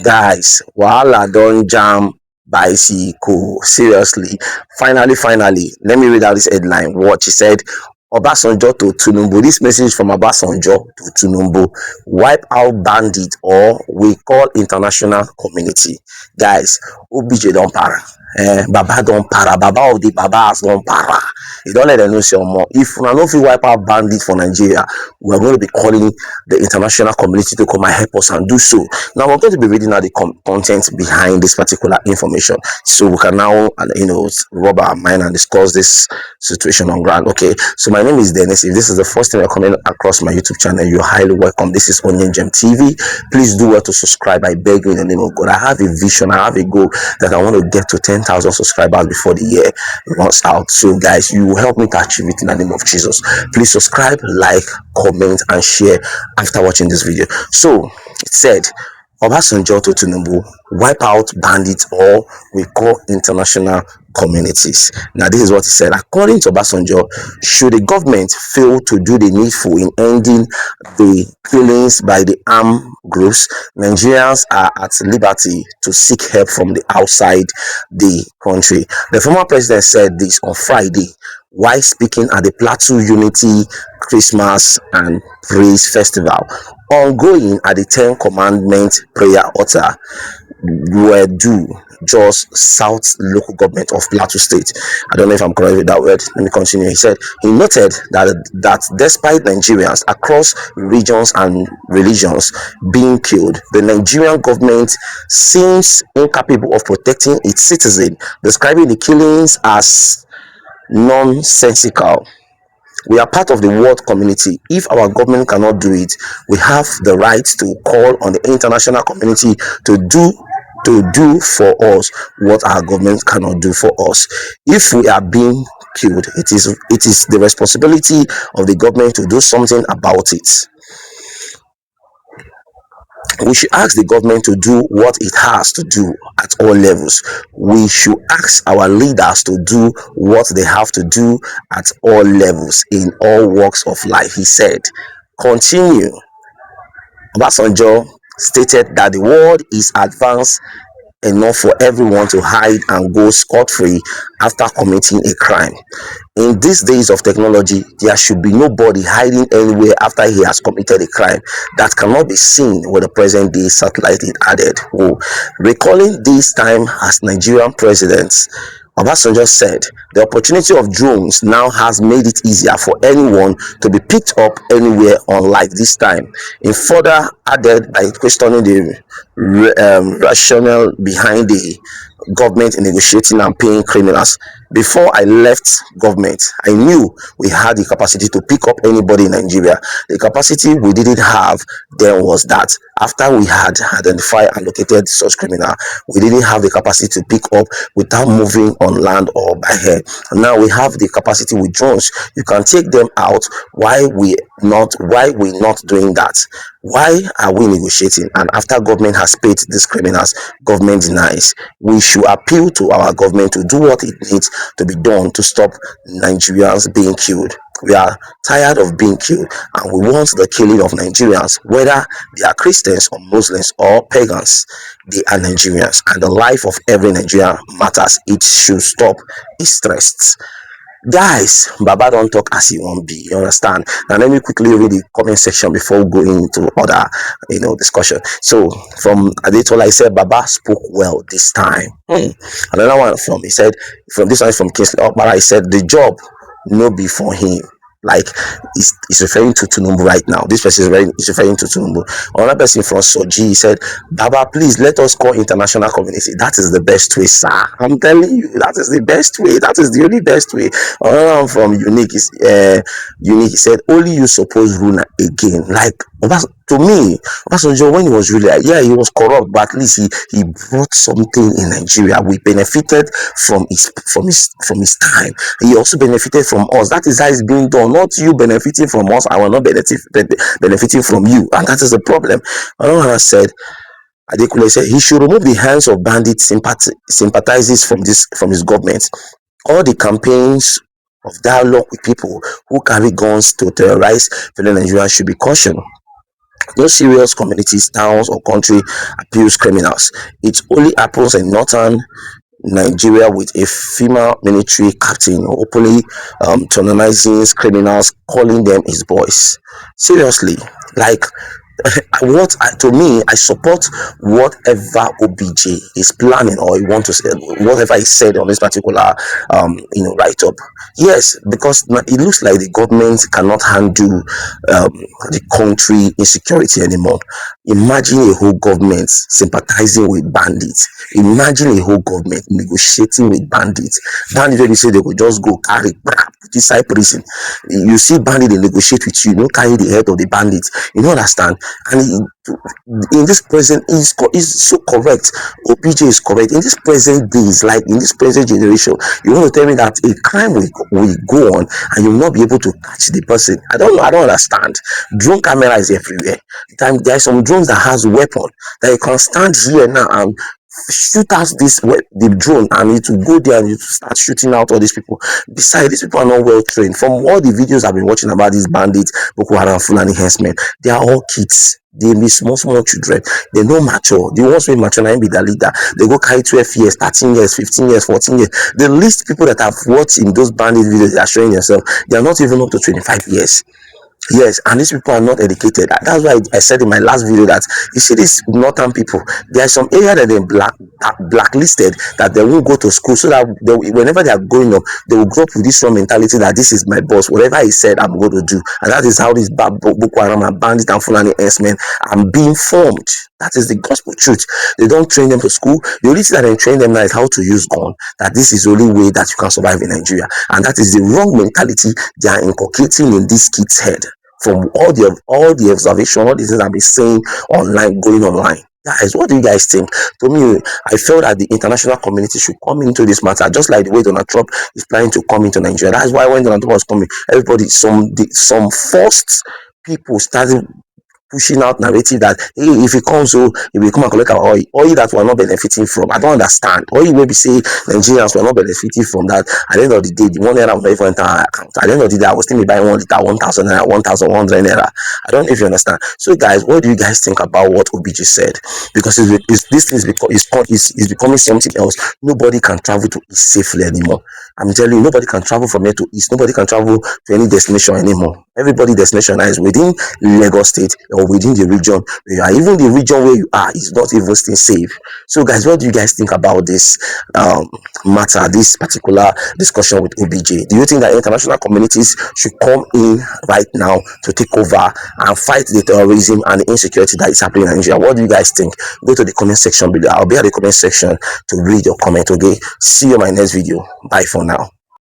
Guys, wahala don jam bicycle. Seriously. Finally, let me read out this headline. What she said: Obasanjo to Tinubu. This message from Obasanjo to Tinubu: wipe out bandit or we call international community. Guys, OBJ don para. Baba don para. Baba of the Babas don para. You don't let them know say more. If una no fit wipe out bandit for Nigeria, we are going to be calling the international community to come and help us and do so. Now we're going to be reading out the content behind this particular information, so we can now, rub our mind and discuss this situation on ground. Okay, so my name is Dennis. If this is the first time you're coming across my YouTube channel, you're highly welcome. This is Onion Gem TV. Please do well to subscribe. I beg you in the name of God. I have a vision. I have a goal that I want to get to 10,000 subscribers before the year runs out. So guys, you will help me to achieve it in the name of Jesus. Please subscribe, like, comment, and share after watching this video. So it said, Obasanjo to Tinubu: wipe out bandits or we call international communities. Now, this is what he said. According to Obasanjo, should the government fail to do the needful in ending the killings by the armed groups, Nigerians are at liberty to seek help from the outside the country. The former president said this on Friday while speaking at the Plateau Unity Christmas and Praise Festival, ongoing at the Ten Commandment Prayer Altar, were due just South local government of Plateau State. I don't know if I'm correct with that word. Let me continue. He said he noted that despite Nigerians across regions and religions being killed, the Nigerian government seems incapable of protecting its citizens, describing the killings as nonsensical. We are part of the world community. If our government cannot do it, we have the right to call on the international community to do for us what our government cannot do for us. If we are being killed, it is the responsibility of the government to do something about it. We should ask the government to do what it has to do at all levels. We should ask our leaders to do what they have to do at all levels in all walks of life, he said. Continue. Obasanjo stated that the world is advanced enough for everyone to hide and go scot-free after committing a crime. In these days of technology, there should be nobody hiding anywhere after he has committed a crime that cannot be seen with the present day satellite, it added. Recalling this time as Nigerian presidents, Obasanjo said the opportunity of drones now has made it easier for anyone to be picked up anywhere, unlike this time. In further added by questioning the rationale behind the government in negotiating and paying criminals. Before I left government, I knew we had the capacity to pick up anybody in Nigeria. The capacity we didn't have then was that after we had identified and located such criminal, we didn't have the capacity to pick up without moving on land or by air. Now we have the capacity with drones. You can take them out. Why we not doing that? Why are we negotiating? And after government has paid these criminals, government denies. We should appeal to our government to do what it needs to be done to stop Nigerians being killed. We are tired of being killed and we want the killing of Nigerians, whether they are Christians or Muslims or pagans. They are Nigerians and the life of every Nigerian matters. It should stop. It's stressed. Guys, Baba don't talk as he won't be. You understand? Now let me quickly read the comment section before going into other discussion. So from Adetola, he said Baba spoke well this time. Another one he said, from this one is from Kingsley Okpara, he said the job no be for him. Like he's referring to Tinubu right now. This person is referring to Tinubu. Another person from Soji, he said, Baba, please let us call international community. That is the best way, sir. I'm telling you, that is the best way. That is the only best way. Another one from Unique is Unique. He said, only you suppose rule again. Like to me, Obasanjo, when he was really, he was corrupt, but at least he brought something in Nigeria. We benefited from his time. He also benefited from us. That is how it's being done. Not you benefiting from us, I will not benefiting from you, and that is the problem. Another one said, Adekule said he should remove the hands of bandit sympathizers from his government. All the campaigns of dialogue with people who carry guns to terrorize fellow Nigerians should be cautioned. No serious communities, towns, or country abuse criminals. It only happens in northern Nigeria with a female military captain openly tyrannizing criminals, calling them his boys. Seriously, like to me, I support whatever OBJ is planning, or he want to say, whatever he said on this particular write up. Yes, because it looks like the government cannot handle the country insecurity anymore. Imagine a whole government sympathizing with bandits. Imagine a whole government negotiating with bandits. Bandits, when you say they could just go carry inside prison. You see bandit, they negotiate with you, no carry the head of the bandit. You don't understand. And in this present, is so correct. OPJ is correct. In this present days, like in this present generation, you want to tell me that a crime will go on and you will not be able to catch the person. I don't know. I don't understand. Drone camera is everywhere. There are some drones that has weapon that you can stand here now and shoot out the drone, and it will go there and you start shooting out all these people. Besides, these people are not well trained. From all the videos I've been watching about these bandits, Boko Haram, Fulani herdsmen, they are all kids. They be small children. They no mature. The ones with mature and be the leader. They go carry 12 years, 13 years, 15 years, 14 years. The least people that I've watched in those bandit videos that are showing themselves, they are not even up to 25 years. Yes, and these people are not educated. That's why I said in my last video that you see these northern people, there are some area that they blacklisted, that they won't go to school, so that whenever they are growing up, they will grow up with this strong mentality that this is my boss. Whatever he said, I'm going to do. And that is how these Boko Haram and bandits and Fulani herdsmen are being formed. That is the gospel truth. They don't train them to school. The only thing that they train them now is how to use gun. That this is the only way that you can survive in Nigeria. And that is the wrong mentality they are inculcating in these kids' head. From all the observation, all the things I've been saying online, going online. Guys, what do you guys think? To me, I felt that the international community should come into this matter, just like the way Donald Trump is planning to come into Nigeria. That's why when Donald Trump was coming, everybody, some first people started pushing out narrative that, hey, if he comes, so he will come and collect our oil that we're not benefiting from. I don't understand. Oil maybe say Nigerians were not benefiting from that. At the end of the day, the 1 naira will not even enter our account. At the end of the day, I will still be buying 1 liter, 1,000 naira, 1,100 naira. I don't know if you understand. So, guys, what do you guys think about what OBJ said? Because this thing is becoming something else. Nobody can travel to East safely anymore. I'm telling you, nobody can travel from here to East. Nobody can travel to any destination anymore. Everybody destination is within Lagos State or within the region where you are. Even the region where you are is not even still safe. So, guys, what do you guys think about this matter, this particular discussion with OBJ? Do you think that international communities should come in right now to take over and fight the terrorism and the insecurity that is happening in Nigeria? What do you guys think? Go to the comment section below. I'll be at the comment section to read your comment. Okay, see you in my next video. Bye for now.